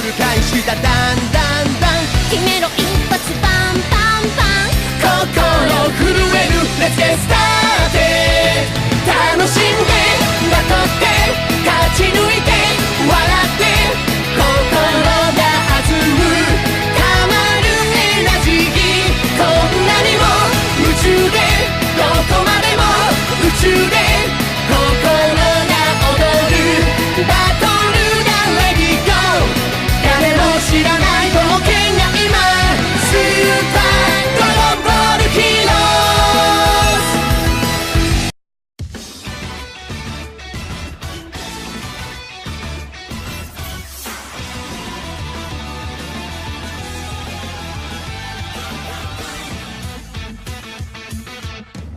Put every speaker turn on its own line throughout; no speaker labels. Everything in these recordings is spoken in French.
ル開始だ。だんだんだん
決めろ一発バンバンバン、
心震える Let's get started。 楽しんでバトって勝ち抜いて笑って心が弾む、たまるエナジー、こんなにも夢中でどこまでも宇宙で心が踊るバトルだ。レディゴー、誰も知らない冒険が今スーパードラゴンボールヒーロー。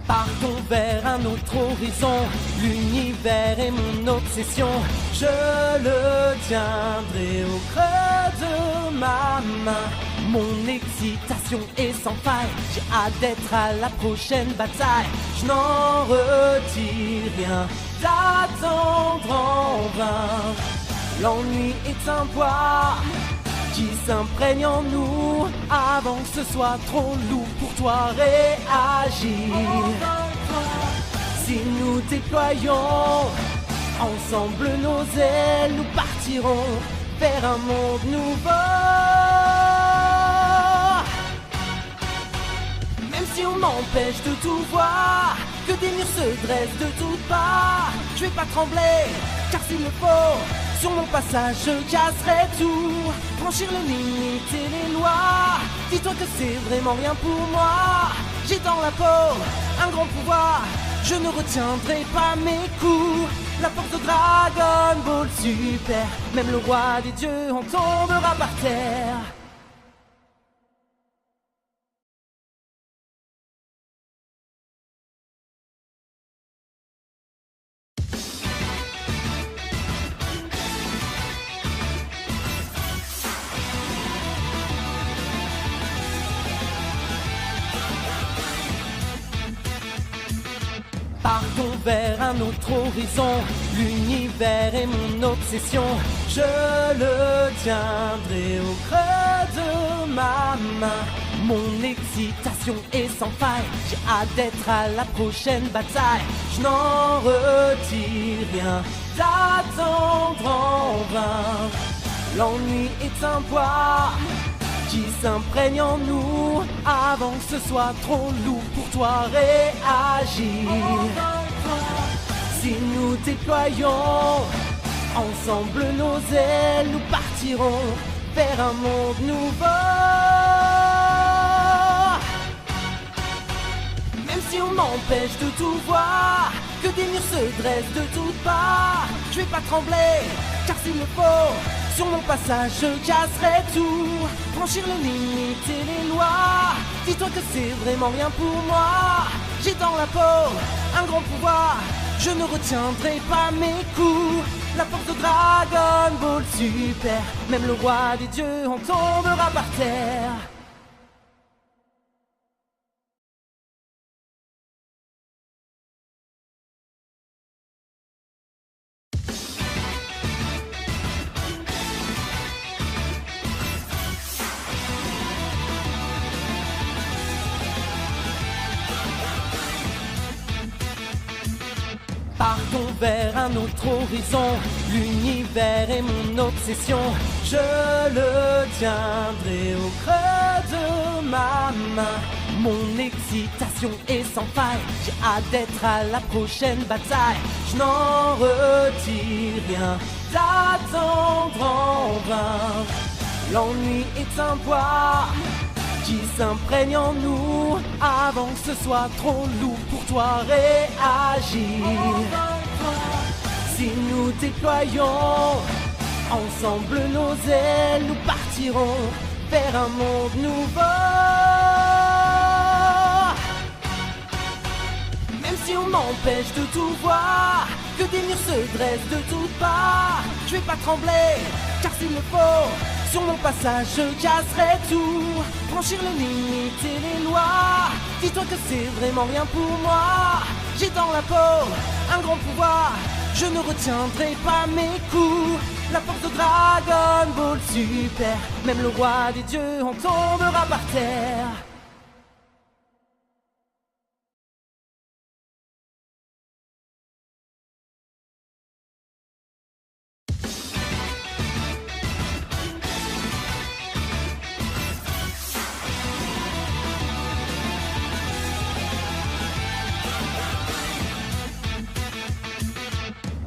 Partons vers un autre horizon, l'univers est mon obsession. Je le tiendrai au creux de ma main. Mon excitation est sans faille, j'ai hâte d'être à la prochaine bataille. Je n'en retire rien, d'attendre en vain. L'ennui est un poids qui s'imprègne en nous avant que ce soit trop lourd pour toi réagir. Si nous déployons ensemble nos ailes, nous partirons vers un monde nouveau. Même si on m'empêche de tout voir, que des murs se dressent de toutes parts, je vais pas trembler, car s'il le faut, sur mon passage je casserai tout. Franchir les limites et les lois, dis-toi que c'est vraiment rien pour moi. J'ai dans la peau un grand pouvoir, je ne retiendrai pas mes coups. La force de Dragon Ball Super, même le roi des dieux en tombera par terre. Partons vers un autre horizon, l'univers est mon obsession. Je le tiendrai au creux de ma main. Mon excitation est sans faille, j'ai hâte d'être à la prochaine bataille. Je n'en retire rien, d'attendre en vain. L'ennui est un poids qui s'imprègne en nous avant que ce soit trop lourd pour toi réagir. Si nous déployons ensemble nos ailes, nous partirons vers un monde nouveau. Même si on m'empêche de tout voir, que des murs se dressent de toutes parts, je vais pas trembler, car s'il le faut, sur mon passage je casserai tout. Franchir les limites et les lois, dis-toi que c'est vraiment rien pour moi. J'ai dans la peau un grand pouvoir, je ne retiendrai pas mes coups. La force de Dragon Ball Super, même le roi des dieux en tombera par terre. Partons vers un autre horizon, l'univers est mon obsession. Je le tiendrai au creux de ma main. Mon excitation est sans faille, j'ai hâte d'être à la prochaine bataille. Je n'en retire rien, d'attendre en vain. L'ennui est un poids qui s'imprègne en nous avant que ce soit trop lourd pour toi réagir. Si nous déployons ensemble nos ailes, nous partirons vers un monde nouveau. Même si on m'empêche de tout voir, que des murs se dressent de toutes parts, je vais pas trembler, car s'il le faut, sur mon passage je casserai tout. Franchir les limites et les lois, dis-toi que c'est vraiment rien pour moi. J'ai dans la peau un grand pouvoir, je ne retiendrai pas mes coups. La force de Dragon Ball Super, même le roi des dieux en tombera par terre.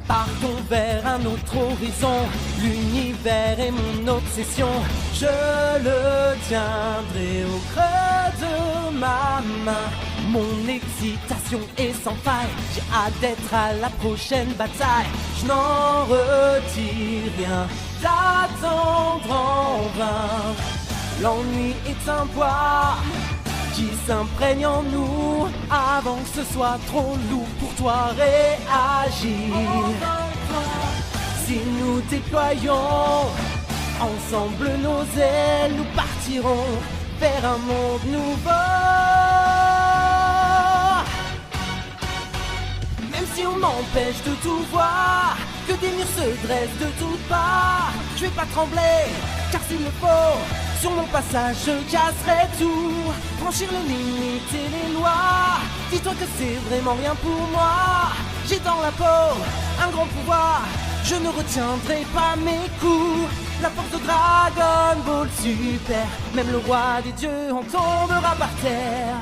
Partons vers un autre horizon, l'univers est mon obsession. Je le tiendrai au creux de ma main. Mon excitation est sans faille, j'ai hâte d'être à la prochaine bataille. Je n'en retire rien, d'attendre en vain. L'ennui est un poids qui s'imprègne en nous avant que ce soit trop lourd pour toi réagir. Si nous déployons ensemble nos ailes, nous partirons vers un monde nouveau. Même si on m'empêche de tout voir, que des murs se dressent de toutes parts, je vais pas trembler, car s'il le faut, sur mon passage je casserai tout. Franchir les limites et les lois, dis-toi que c'est vraiment rien pour moi. J'ai dans la peau un grand pouvoir, je ne retiendrai pas mes coups. La force de Dragon Ball Super, même le roi des dieux en tombera par terre.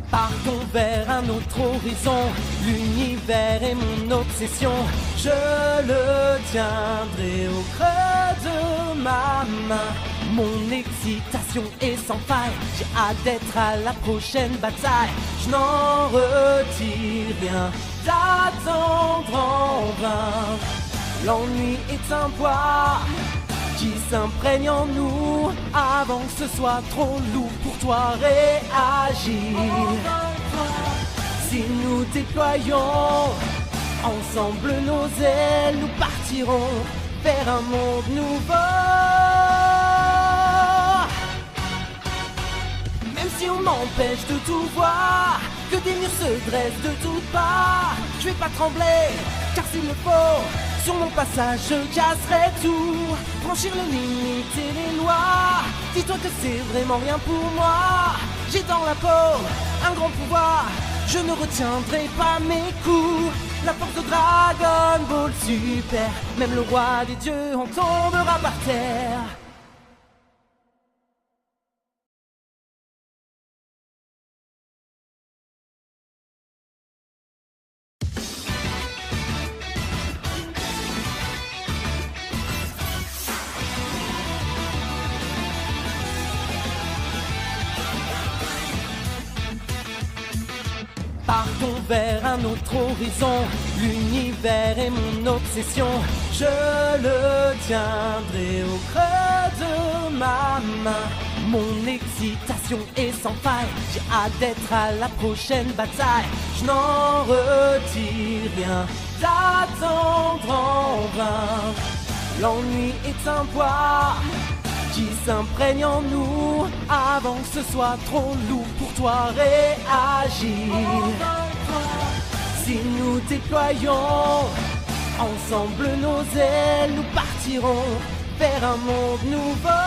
Partons vers un autre horizon, l'univers est mon obsession. Je le tiendrai au creux de ma main. Mon excitation est sans faille, j'ai hâte d'être à la prochaine bataille. Je n'en retire rien, d'attendre en vain. L'ennui est un poids qui s'imprègne en nous avant que ce soit trop lourd pour toi réagir. Si nous déployons ensemble nos ailes, nous partirons vers un monde nouveau. Même si on m'empêche de tout voir, que des murs se dressent de toutes parts, je vais pas trembler, car s'il le faut, sur mon passage je casserai tout. Franchir les limites et les lois, dis-toi que c'est vraiment rien pour moi. J'ai dans la peau un grand pouvoir, je ne retiendrai pas mes coups. La force de Dragon Ball Super, même le roi des dieux en tombera par terre. Partons vers un autre horizon, l'univers est mon obsession. Je le tiendrai au creux de ma main. Mon excitation est sans faille, j'ai hâte d'être à la prochaine bataille. Je n'en retire rien, d'attendre en vain. L'ennui est un poids qui s'imprègne en nous avant que ce soit trop lourd pour toi réagir. Si nous déployons ensemble nos ailes, nous partirons vers un monde nouveau.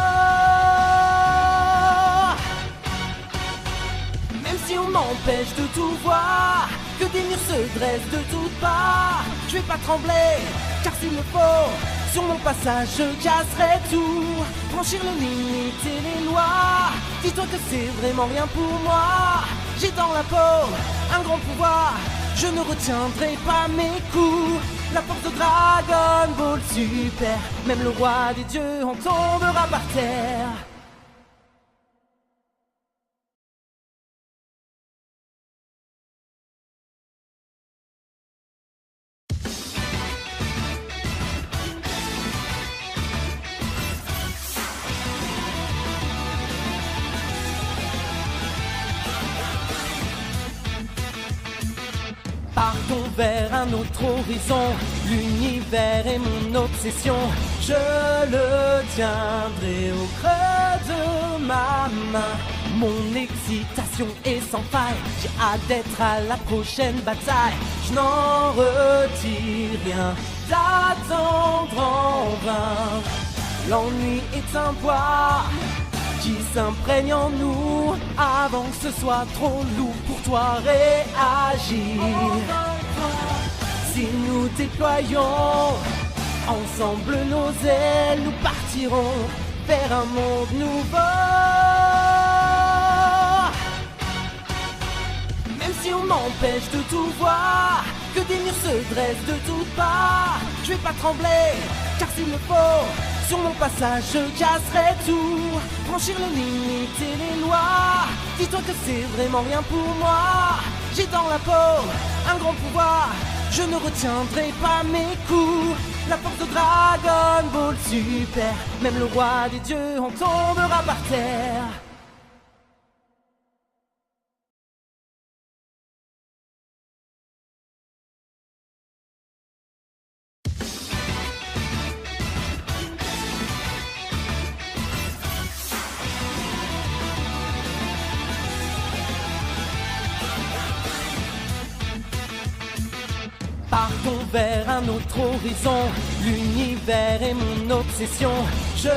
Même si on m'empêche de tout voir, que des murs se dressent de toutes parts, je vais pas trembler, car s'il le faut, sur mon passage je casserai tout. Franchir les limites et les lois, dis-toi que c'est vraiment rien pour moi. J'ai dans la peau un grand pouvoir, je ne retiendrai pas mes coups. La force de Dragon Ball Super, même le roi des dieux en tombera par terre. Partons vers un autre horizon, l'univers est mon obsession. Je le tiendrai au creux de ma main. Mon excitation est sans faille, j'ai hâte d'être à la prochaine bataille. Je n'en retire rien, d'attendre en vain. L'ennui est un poids qui s'imprègne en nous avant que ce soit trop lourd pour toi réagir. Si nous déployons ensemble nos ailes, nous partirons vers un monde nouveau. Même si on m'empêche de tout voir, que des murs se dressent de toutes parts, je vais pas trembler, car s'il le faut, sur mon passage je casserai tout. Franchir les limites et les lois, dis-toi que c'est vraiment rien pour moi. J'ai dans la peau un grand pouvoir, je ne retiendrai pas mes coups. La force de Dragon Ball Super, même le roi des dieux en tombera par terre. Partons vers un autre horizon, l'univers est mon obsession. Je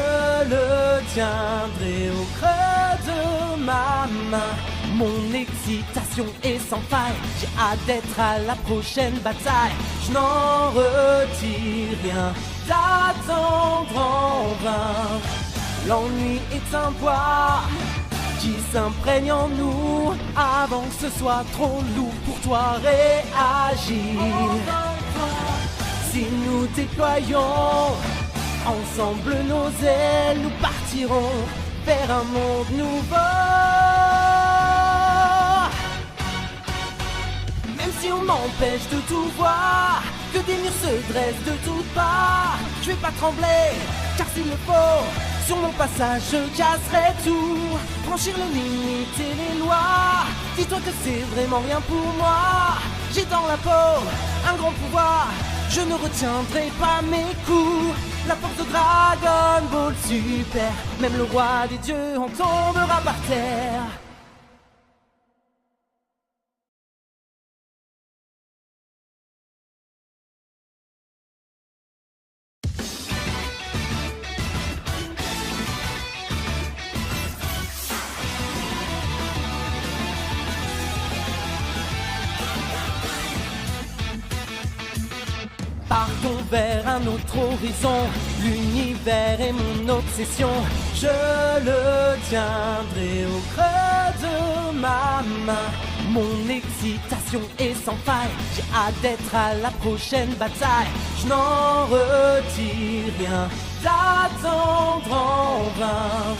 le tiendrai au creux de ma main. Mon excitation est sans faille, j'ai hâte d'être à la prochaine bataille. Je n'en retire rien, d'attendre en vain. L'ennui est un poids qui s'imprègne en nous avant que ce soit trop lourd pour toi réagir. Si nous déployons ensemble nos ailes, nous partirons vers un monde nouveau. Même si on m'empêche de tout voir, que des murs se dressent de toutes parts, je vais pas trembler, car s'il le faut, sur mon passage je casserai tout. Franchir les limites et les lois, dis-toi que c'est vraiment rien pour moi. J'ai dans la peau un grand pouvoir, je ne retiendrai pas mes coups. La force de Dragon Ball Super, même le roi des dieux en tombera par terre. Partons vers un autre horizon, l'univers est mon obsession. Je le tiendrai au creux de ma main. Mon excitation est sans faille, j'ai hâte d'être à la prochaine bataille. Je n'en retire rien, d'attendre en vain.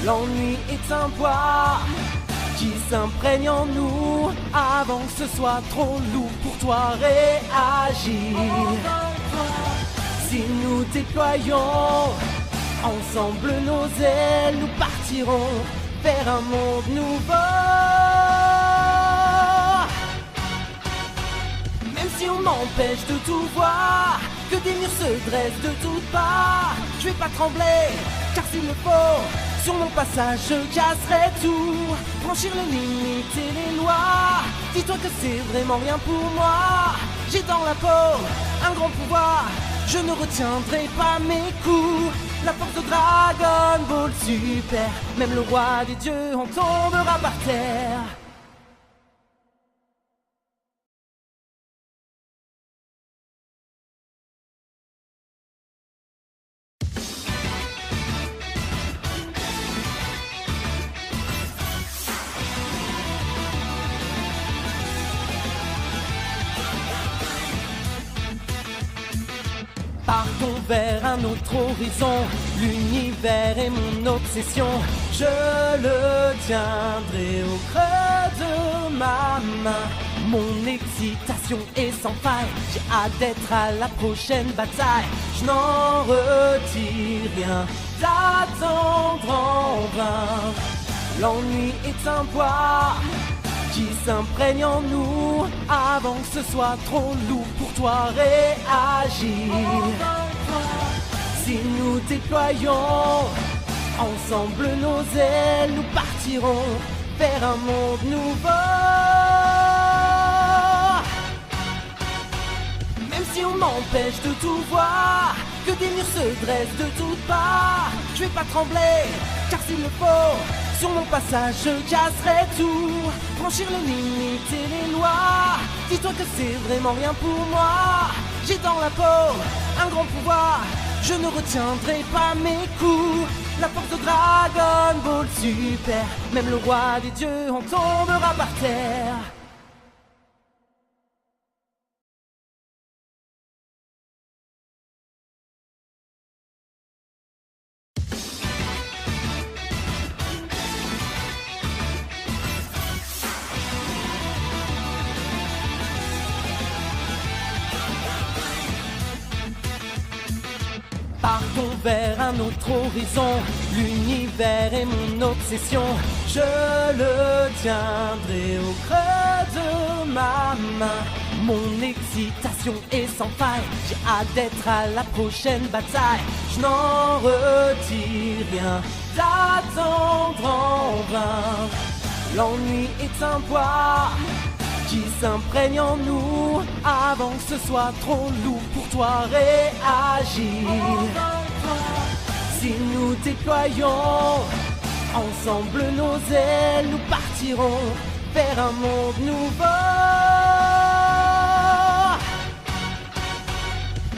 L'ennui est un poids qui s'imprègne en nous avant que ce soit trop lourd pour toi réagir. Si nous déployons ensemble nos ailes, nous partirons vers un monde nouveau. Même si on m'empêche de tout voir, que des murs se dressent de toutes parts, je vais pas trembler, car s'il le faut, sur mon passage je casserai tout. Franchir les limites et les lois, dis-toi que c'est vraiment rien pour moi. J'ai dans la peau un grand pouvoir, je ne retiendrai pas mes coups. La force de Dragon Ball Super, même le roi des dieux en tombera par terre. Partons vers un autre horizon, l'univers est mon obsession. Je le tiendrai au creux de ma main. Mon excitation est sans faille, j'ai hâte d'être à la prochaine bataille. Je n'en retire rien, d'attendre en vain. L'ennui est un poids qui s'imprègne en nous avant que ce soit trop lourd pour toi réagir. Si nous déployons ensemble nos ailes, nous partirons vers un monde nouveau. Même si on m'empêche de tout voir, que des murs se dressent de toutes parts, je vais pas trembler, car s'il le faut, sur mon passage je casserai tout. Franchir les limites et les lois, dis-toi que c'est vraiment rien pour moi. J'ai dans la peau un grand pouvoir, je ne retiendrai pas mes coups. La force de Dragon Ball Super, même le roi des dieux en tombera par terre. Partons vers un autre horizon, l'univers est mon obsession. Je le tiendrai au creux de ma main. Mon excitation est sans faille, j'ai hâte d'être à la prochaine bataille. Je n'en retire rien, d'attendre en vain. L'ennui est un poids qui s'imprègne en nous avant que ce soit trop lourd pour toi réagir. Si nous déployons ensemble nos ailes, nous partirons vers un monde nouveau.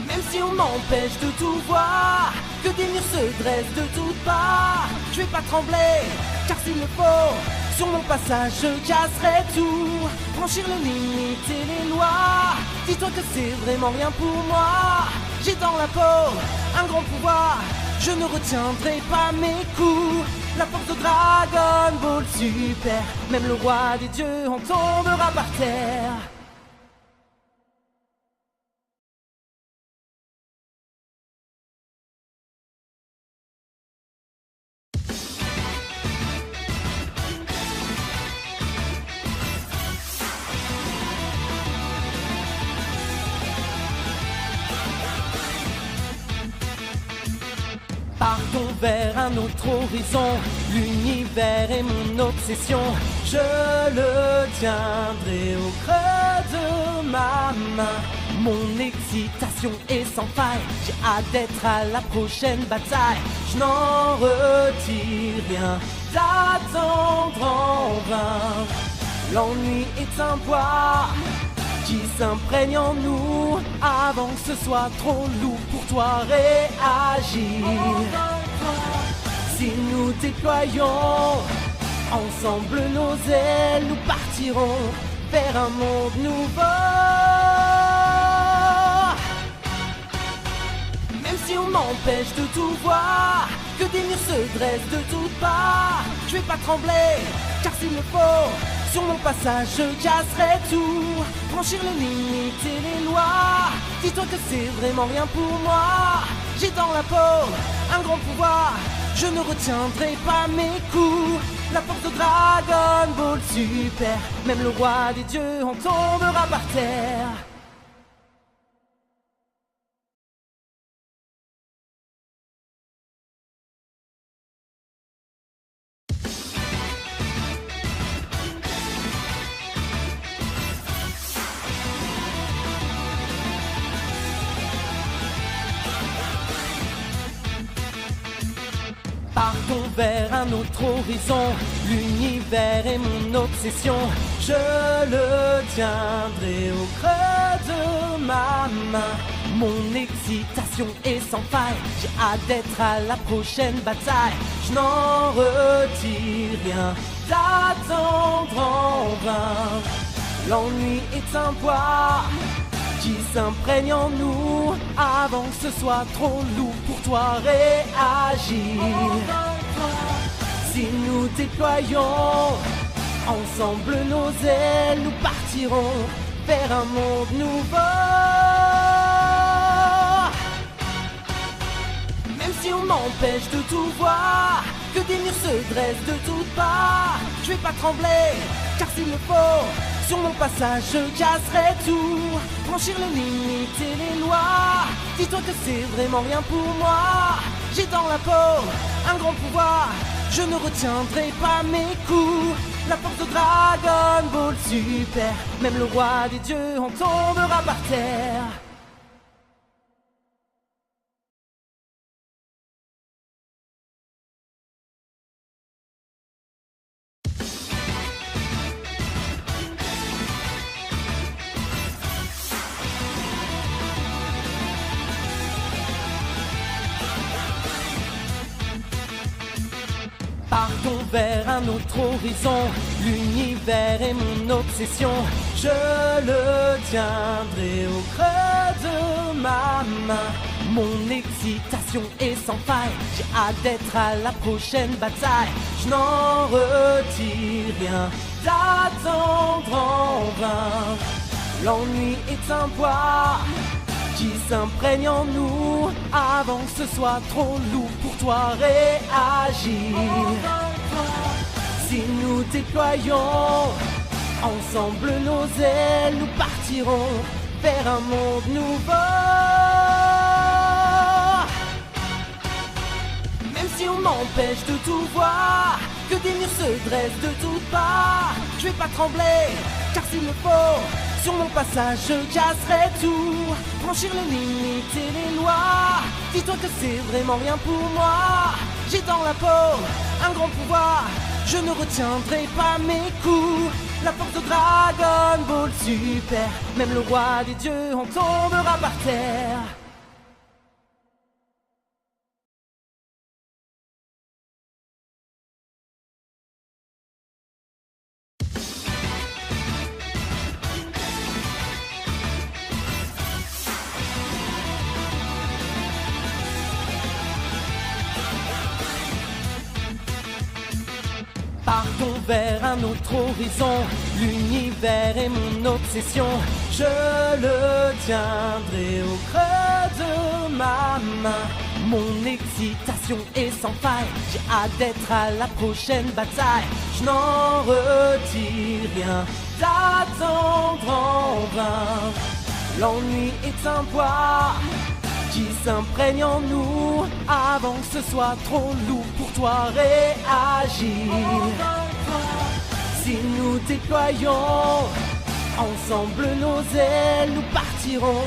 Même si on m'empêche de tout voir, que des murs se dressent de toutes parts, je vais pas trembler, car s'il le faut, sur mon passage je casserai tout. Franchir les limites et les lois, dis-toi que c'est vraiment rien pour moi. J'ai dans la peau un grand pouvoir, je ne retiendrai pas mes coups. La force de Dragon Ball Super, même le roi des dieux en tombera par terre. Partons vers un autre horizon, l'univers est mon obsession. Je le tiendrai au creux de ma main. Mon excitation est sans faille, j'ai hâte d'être à la prochaine bataille. Je n'en retire rien, d'attendre en vain. L'ennui est un poids qui s'imprègne en nous avant que ce soit trop lourd pour toi réagir. Si nous déployons ensemble nos ailes, nous partirons vers un monde nouveau. Même si on m'empêche de tout voir, que des murs se dressent de toutes parts, je vais pas trembler, car s'il le faut, sur mon passage je casserai tout. Franchir les limites et les lois, dis-toi que c'est vraiment rien pour moi. J'ai dans la peau un grand pouvoir, je ne retiendrai pas mes coups. La force de Dragon Ball Super, même le roi des dieux en tombera par terre. Partons vers un autre horizon, l'univers est mon obsession. Je le tiendrai au creux de ma main. Mon excitation est sans faille, j'ai hâte d'être à la prochaine bataille. Je n'en retire rien, d'attendre en vain. L'ennui est un poids qui s'imprègne en nous avant que ce soit trop lourd pour toi réagir. Si nous déployons ensemble nos ailes, nous partirons vers un monde nouveau. Même si on m'empêche de tout voir, que des murs se dressent de toutes parts, je vais pas trembler, car s'il le faut, sur mon passage je casserai tout. Franchir les limites et les lois, dis-toi que c'est vraiment rien pour moi. J'ai dans la peau un grand pouvoir, je ne retiendrai pas mes coups. La force de Dragon Ball Super, même le roi des dieux en tombera par terre. Partons vers un autre horizon, l'univers est mon obsession. Je le tiendrai au creux de ma main. Mon excitation est sans faille, j'ai hâte d'être à la prochaine bataille. Je n'en retire rien, d'attendre en vain. L'ennui est un poids qui s'imprègne en nous avant que ce soit trop lourd pour toi réagir. Si nous déployons ensemble nos ailes, nous partirons vers un monde nouveau. Même si on m'empêche de tout voir, que des murs se dressent de toutes parts, je vais pas trembler, car s'il le faut, sur mon passage je casserai tout. Franchir les limites et les lois, dis-toi que c'est vraiment rien pour moi. J'ai dans la peau un grand pouvoir, je ne retiendrai pas mes coups. La force de Dragon Ball Super, même le roi des dieux en tombera par terre. Partons vers un autre horizon, l'univers est mon obsession. Je le tiendrai au creux de ma main. Mon excitation est sans faille, j'ai hâte d'être à la prochaine bataille. Je n'en retire rien, d'attendre en vain. L'ennui est un poids qui s'imprègne en nous avant que ce soit trop lourd pour toi réagir. Si nous déployons ensemble nos ailes, nous partirons